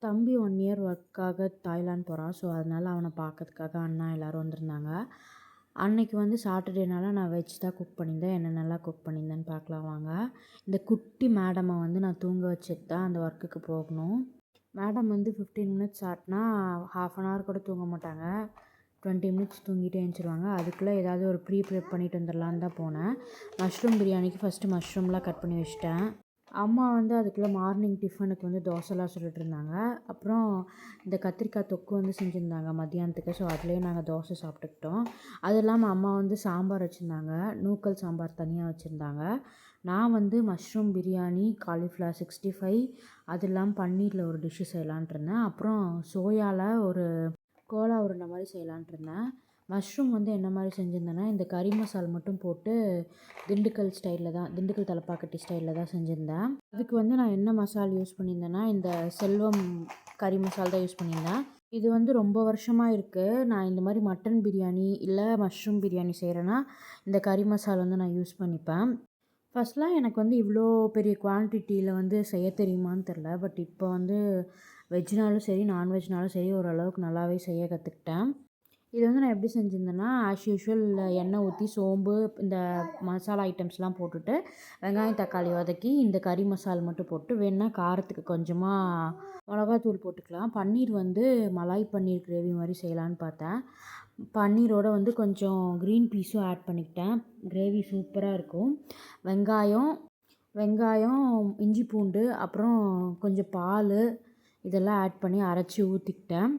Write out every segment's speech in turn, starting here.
தம்பி 1 இயர் ஒர்க்காக தாய்லாந்து போகிறான். ஸோ அதனால் அவனை பார்க்கறதுக்காக அண்ணா எல்லோரும் வந்திருந்தாங்க. அன்னைக்கு வந்து சாட்டர்டேனால நான் வெஜ் தான் குக் பண்ணியிருந்தேன். என்னென்னலாம் குக் பண்ணியிருந்தேன்னு பார்க்கலாம் வாங்க. இந்த குட்டி மேடமை வந்து நான் தூங்க வச்சுட்டு தான் அந்த ஒர்க்குக்கு போகணும். மேடம் வந்து 15 மினிட்ஸ் ஆட்டினா ½ அன் ஹவர் கூட தூங்க மாட்டாங்க. 20 மினிட்ஸ் தூங்கிட்டே எழுந்திருவாங்க. அதுக்குள்ளே ஏதாவது ஒரு ப்ரிப் பண்ணிட்டு வந்துடலான்னு தான் போனேன். மஷ்ரூம் பிரியாணிக்கு ஃபஸ்ட்டு மஷ்ரூம்லாம் கட் பண்ணி வச்சுட்டேன். அம்மா வந்து அதுக்குள்ளே மார்னிங் டிஃபனுக்கு வந்து தோசைலாம் சுட்டுட்டு இருந்தாங்க. அப்புறம் இந்த கத்திரிக்காய் தொக்கு வந்து செஞ்சுருந்தாங்க மத்தியானத்துக்கு. ஸோ அதுலேயே நாங்கள் தோசை சாப்பிட்டுக்கிட்டோம். அது இல்லாமல் அம்மா வந்து சாம்பார் வச்சுருந்தாங்க. நூக்கல் சாம்பார் தனியாக வச்சுருந்தாங்க. நான் வந்து மஷ்ரூம் பிரியாணி, காலிஃப்ளவர் 65 அது இல்லாமல் பன்னீரில் ஒரு டிஷ்ஷு செய்யலான்ட்டு இருந்தேன். அப்புறம் சோயாவில் ஒரு கோலா உருண்டை மாதிரி செய்யலான்ட்டு இருந்தேன். மஷ்ரூம் வந்து என்ன மாதிரி செஞ்சுருந்தேன்னா, இந்த கறி மசால் மட்டும் போட்டு திண்டுக்கல் தலப்பாக்கட்டி ஸ்டைலில் தான் செஞ்சுருந்தேன். அதுக்கு வந்து நான் என்ன மசால் யூஸ் பண்ணியிருந்தேன்னா, இந்த செல்வம் கறி மசால் தான் யூஸ் பண்ணியிருந்தேன். இது வந்து ரொம்ப வருஷமாக இருக்குது. நான் இந்த மாதிரி மட்டன் பிரியாணி இல்லை மஷ்ரூம் பிரியாணி செய்கிறேன்னா இந்த கறி மசால் வந்து நான் யூஸ் பண்ணிப்பேன். ஃபஸ்ட்லாம் எனக்கு வந்து இவ்வளோ பெரிய குவான்டிட்டியில் வந்து செய்ய தெரியுமான்னு தெரில. பட் இப்போ வந்து வெஜ்னாலும் சரி நான்வெஜ்னாலும் சரி ஓரளவுக்கு நல்லாவே செய்ய கற்றுக்கிட்டேன். இது வந்து நான் எப்படி செஞ்சுருந்தேன்னா, ஆஸ் யூஷுவல் எண்ணெய் ஊற்றி சோம்பு இந்த மசாலா ஐட்டம்ஸ்லாம் போட்டுட்டு வெங்காயம் தக்காளி வதக்கி இந்த கறி மசால் மட்டும் போட்டு வேணுன்னா காரத்துக்கு கொஞ்சமாக மிளகாத்தூள் போட்டுக்கலாம். பன்னீர் வந்து மலாய் பன்னீர் கிரேவி மாதிரி செய்யலான்னு பார்த்தேன். பன்னீரோட வந்து கொஞ்சம் க்ரீன் பீஸும் ஆட் பண்ணிக்கிட்டேன். கிரேவி சூப்பராக இருக்கும். வெங்காயம் இஞ்சி பூண்டு அப்புறம் கொஞ்சம் பால் இதெல்லாம் ஆட் பண்ணி அரைச்சி ஊற்றிக்கிட்டேன்.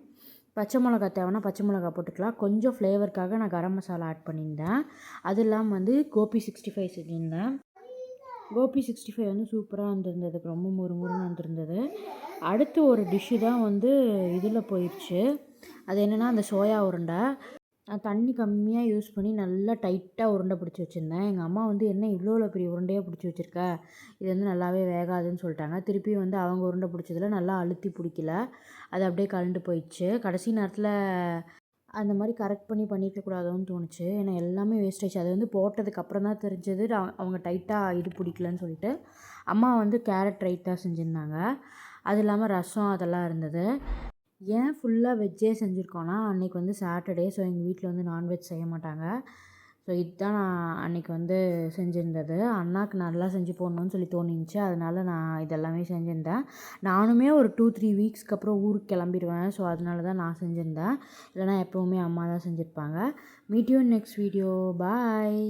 பச்சை மிளகா தேவைன்னா பச்சை மிளகா போட்டுக்கலாம். கொஞ்சம் ஃப்ளேவருக்காக நான் கரம் மசாலா ஆட் பண்ணியிருந்தேன். அது இல்லாமல் வந்து கோபி 65 செஞ்சுருந்தேன். கோபி 65 வந்து சூப்பராக வந்திருந்தது. ரொம்ப முறுமுறுன்னு வந்திருந்தது. அடுத்து ஒரு டிஷ்ஷு தான் வந்து இதில் போயிடுச்சு. அது என்னென்னா அந்த சோயா உருண்டை. நான் தண்ணி கம்மியாக யூஸ் பண்ணி நல்லா டைட்டாக உருண்டை பிடிச்சி வச்சுருந்தேன். எங்கள் அம்மா வந்து என்ன இவ்வளோ பெரிய உருண்டையாக பிடிச்சி வச்சுருக்க, இது வந்து நல்லாவே வேகாதுன்னு சொல்லிட்டாங்க. திருப்பி வந்து அவங்க உருண்டை பிடிச்சதில் நல்லா அழுத்தி பிடிக்கல. அது அப்படியே கழண்டு போயிடுச்சு. கடைசி நேரத்தில் அந்த மாதிரி கரெக்ட் பண்ணி பண்ணியிருக்கக்கூடாதோன்னு தோணுச்சு. ஏன்னா எல்லாமே வேஸ்ட் ஆயிடுச்சு. அது வந்து போட்டதுக்கு அப்புறம் தான் தெரிஞ்சது அவங்க டைட்டாக இது பிடிக்கலன்னு சொல்லிட்டு. அம்மா வந்து கேரட் ரைத்தா செஞ்சுருந்தாங்க. அது இல்லாமல் ரசம் அதெல்லாம் இருந்தது. ஏன் ஃபுல்லாக வெஜ்ஜே செஞ்சுருக்கோன்னா, அன்றைக்கி வந்து சாட்டர்டே. ஸோ எங்கள் வீட்டில் வந்து நான்வெஜ் செய்ய மாட்டாங்க. ஸோ இதுதான் நான் அன்றைக்கி வந்து செஞ்சுருந்தது. அண்ணாக்கு நல்லா செஞ்சு போடணுன்னு சொல்லி தோணிருந்துச்சு. அதனால நான் இதெல்லாமே செஞ்சுருந்தேன். நானுமே ஒரு 2-3 வீக்ஸ்க்கு அப்புறம் ஊருக்கு கிளம்பிடுவேன். ஸோ அதனால தான் நான் செஞ்சுருந்தேன். இல்லைனா எப்போவுமே அம்மா தான் செஞ்சுருப்பாங்க. Meet you in next video. Bye.